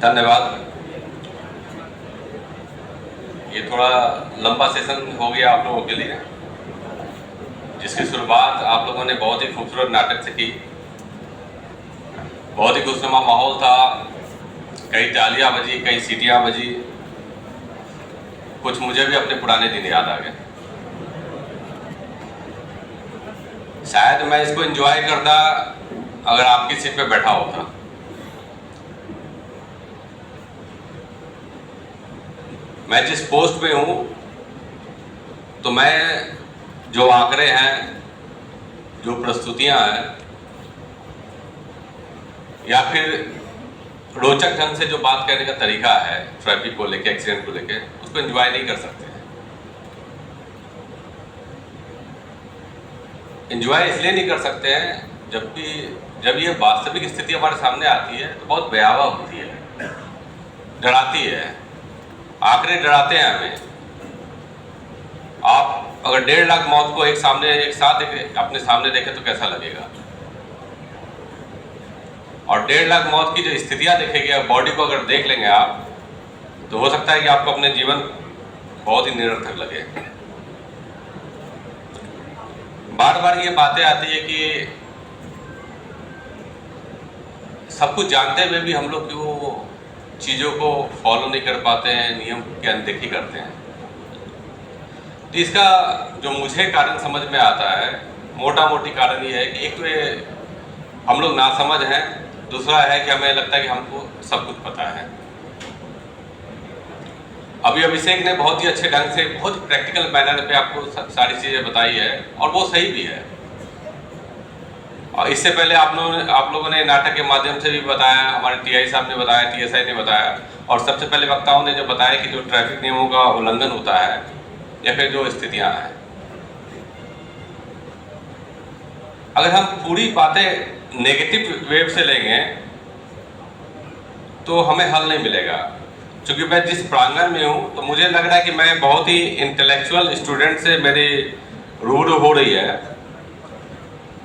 धन्यवाद। ये थोड़ा लंबा सेशन हो गया आप लोगों के लिए, जिसकी शुरुआत आप लोगों ने बहुत ही खूबसूरत नाटक से की। बहुत ही खुशनुमा माहौल था, कई तालियां बजी, कई सीटियां बजी। कुछ मुझे भी अपने पुराने दिन याद आ गए। शायद मैं इसको एंजॉय करता अगर आपकी सीट पे बैठा होता। मैं जिस पोस्ट पे हूं, तो मैं जो आंकड़े हैं, जो प्रस्तुतियां हैं, या फिर रोचक ढंग से जो बात करने का तरीका है ट्रैफिक को लेके, एक्सीडेंट को लेके, उसको एंजॉय नहीं कर सकते हैं। एंजॉय इसलिए नहीं कर सकते हैं जब ये वास्तविक स्थिति हमारे सामने आती है तो बहुत भयावह होती है, डराती है। आंकड़े डराते हैं हमें। आप अगर 1.5 लाख मौत को एक साथ अपने सामने देखें तो कैसा लगेगा? और 1.5 लाख मौत की जो स्थितियां देखेंगे, बॉडी को अगर देख लेंगे आप, तो हो सकता है कि आपको अपने जीवन बहुत ही निरर्थक लगे। बार बार ये बातें आती है कि सब कुछ जानते हुए भी हम लोग क्यों चीज़ों को फॉलो नहीं कर पाते हैं, नियम की अनदेखी करते हैं। तो इसका जो मुझे कारण समझ में आता है, मोटा मोटी कारण ये है कि एक तो ये हम लोग नासमझ हैं, दूसरा है कि हमें लगता है कि हमको सब कुछ पता है। अभी अभिषेक ने बहुत ही अच्छे ढंग से, बहुत ही प्रैक्टिकल मैनर पे आपको सारी चीज़ें बताई है, और वो सही भी है। और इससे पहले आप लोगों ने नाटक के माध्यम से भी बताया, हमारे टीआई साहब ने बताया, टीएसआई ने बताया, और सबसे पहले वक्ताओं ने जो बताया कि जो ट्रैफिक नियमों का उल्लंघन होता है या फिर जो स्थितियां हैं, अगर हम पूरी बातें नेगेटिव वेव से लेंगे तो हमें हल नहीं मिलेगा। क्योंकि मैं जिस प्रांगण में हूँ, तो मुझे लग रहा है कि मैं बहुत ही इंटेलेक्चुअल स्टूडेंट से मेरी रूबरू हो रही है।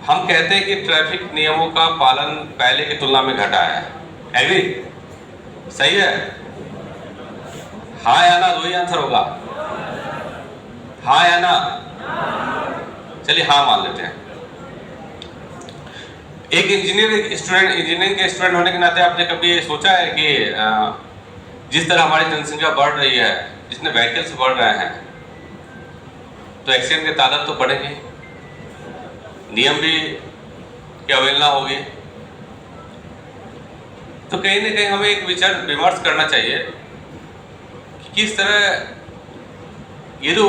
हम कहते हैं कि ट्रैफिक नियमों का पालन पहले की तुलना में घटा है। एग्री? सही है? हाँ या ना, दो ही आंसर होगा। हाँ या ना? चलिए हाँ मान लेते हैं। एक इंजीनियरिंग के स्टूडेंट होने के नाते आपने कभी ये सोचा है कि जिस तरह हमारी जनसंख्या बढ़ रही है, जितने व्हीकल्स बढ़ रहे हैं, तो एक्सीडेंट की तादाद तो बढ़ेगी, नियम भी की अवहेलना होगी। तो कहीं ना कहीं हमें एक विचार विमर्श करना चाहिए कि किस तरह ये जो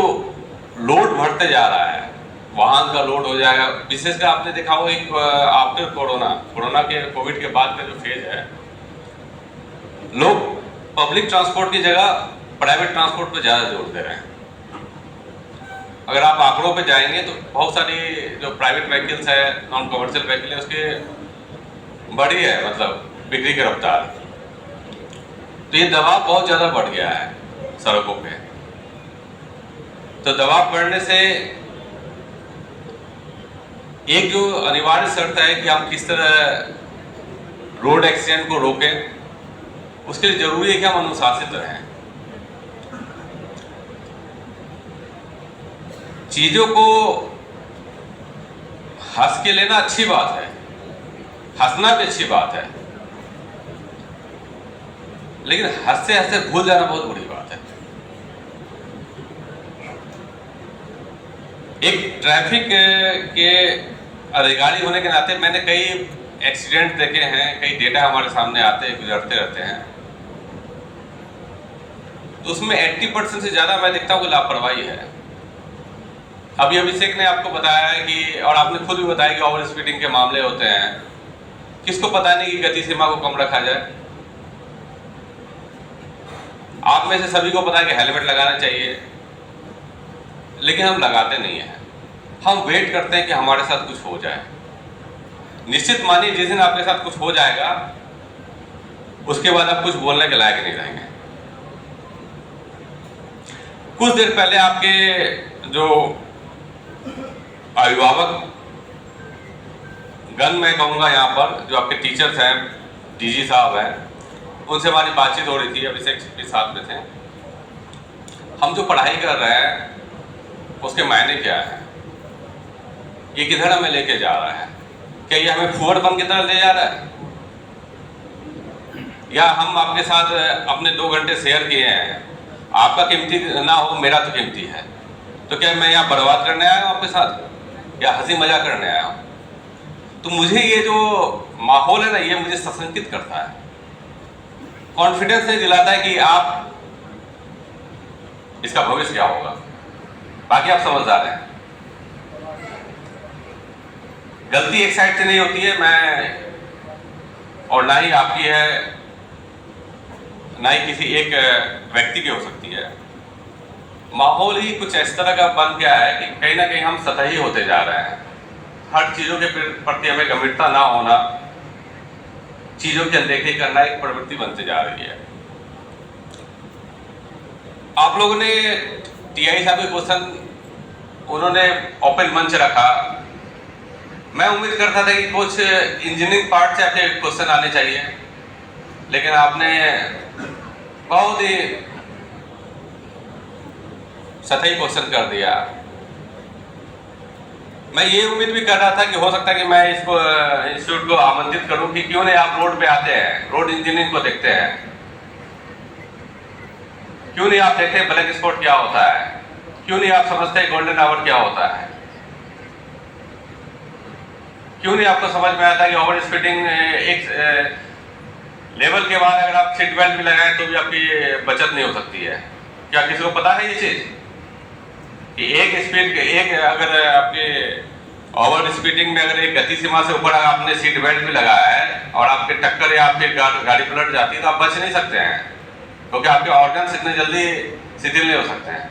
लोड बढ़ते जा रहा है, वाहन का लोड हो जाएगा। विशेषकर आपने देखा होगा एक आफ्टर कोरोना के कोविड के बाद का जो फेज है, लोग पब्लिक ट्रांसपोर्ट की जगह प्राइवेट ट्रांसपोर्ट पे ज़्यादा जोर दे रहे हैं। अगर आप आंकड़ों पे जाएंगे तो बहुत सारी जो प्राइवेट व्हीकल्स है, नॉन कमर्शियल व्हीकल है, उसके बड़ी है, मतलब बिक्री की रफ्तार। तो ये दबाव बहुत ज़्यादा बढ़ गया है सड़कों पे। तो दबाव बढ़ने से एक जो अनिवार्य शर्त है कि हम किस तरह रोड एक्सीडेंट को रोकें, उसके लिए जरूरी है कि हम अनुशासित रहें। चीजों को हंस के लेना अच्छी बात है, हंसना भी अच्छी बात है, लेकिन हंसते हंसते भूल जाना बहुत बुरी बात है। एक ट्रैफिक के अधिकारी होने के नाते मैंने कई एक्सीडेंट देखे हैं, कई डेटा हमारे सामने आते गुजरते रहते हैं। तो उसमें 80% से ज़्यादा मैं देखता हूँ कि लापरवाही है। अभी अभिषेक ने आपको बताया है कि, और आपने खुद भी बताया कि ओवर स्पीडिंग के मामले होते हैं। किसको पता नहीं कि गति सीमा को कम रखा जाए? आप में से सभी को पता है कि हेलमेट लगाना चाहिए, लेकिन हम लगाते नहीं हैं। हम वेट करते हैं कि हमारे साथ कुछ हो जाए। निश्चित मानिए जिस दिन आपके साथ कुछ हो जाएगा, उसके बाद आप कुछ बोलने के लायक नहीं रहेंगे। कुछ देर पहले आपके जो अभिभावक गण, मैं कहूँगा यहाँ पर जो आपके टीचर्स हैं, डीजी साहब हैं, उनसे हमारी बातचीत हो रही थी, अभिषेक भी साथ में थे। हम जो पढ़ाई कर रहे हैं उसके मायने क्या है, ये किधर हमें लेके जा रहा है? क्या ये हमें फुहड़पन की तरह ले जा रहा है, या हम आपके साथ अपने 2 घंटे शेयर किए हैं, आपका कीमती ना हो मेरा तो कीमती है, तो क्या मैं यहाँ बर्बाद करने आया हूँ आपके साथ या हंसी मजाक करने आया हूँ? तो मुझे ये जो माहौल है ना, ये मुझे सशंकित करता है, कॉन्फिडेंस नहीं दिलाता है कि आप इसका भविष्य क्या होगा। बाकी आप समझदार हैं, गलती एक साइड से नहीं होती है, मैं और ना ही आपकी है, ना ही किसी एक व्यक्ति की हो सकती है। माहौल ही कुछ इस तरह का बन गया है कि कहीं ना कहीं हम सतही होते जा रहे हैं। हर चीज़ों के प्रति हमें गंभीरता ना होना, चीज़ों की अनदेखी करना एक प्रवृत्ति बनती जा रही है। आप लोगों ने टीआई साहब के क्वेश्चन उन्होंने ओपन मंच रखा, मैं उम्मीद करता था कि कुछ इंजीनियरिंग पार्ट से आपके क्वेश्चन आने चाहिए, लेकिन आपने बहुत ही सतही क्वेश्चन कर दिया। मैं ये उम्मीद भी कर रहा था कि हो सकता है कि मैं इसको इंस्टीट्यूट को आमंत्रित करूं कि क्यों नहीं आप रोड पे आते हैं, रोड इंजीनियरिंग को देखते हैं, क्यों नहीं आप देखते ब्लैक स्पॉट क्या होता है, क्यों नहीं आप समझते गोल्डन आवर क्या होता है, क्यों नहीं आपको समझ में आता कि ओवर स्पीडिंग एक लेवल के बाद अगर आप सीट बेल्ट भी लगाएं तो भी आपकी बचत नहीं हो सकती है। क्या किसी को पता है ये चीज़ कि एक स्पीड एक अगर आपके ओवर स्पीडिंग में अगर एक गति सीमा से ऊपर आपने सीट बेल्ट भी लगाया है और आपके टक्कर या आपकी गाड़ी पलट जाती है तो आप बच नहीं सकते हैं, क्योंकि आपके ऑर्गन्स इतने जल्दी शिथिल नहीं हो सकते हैं।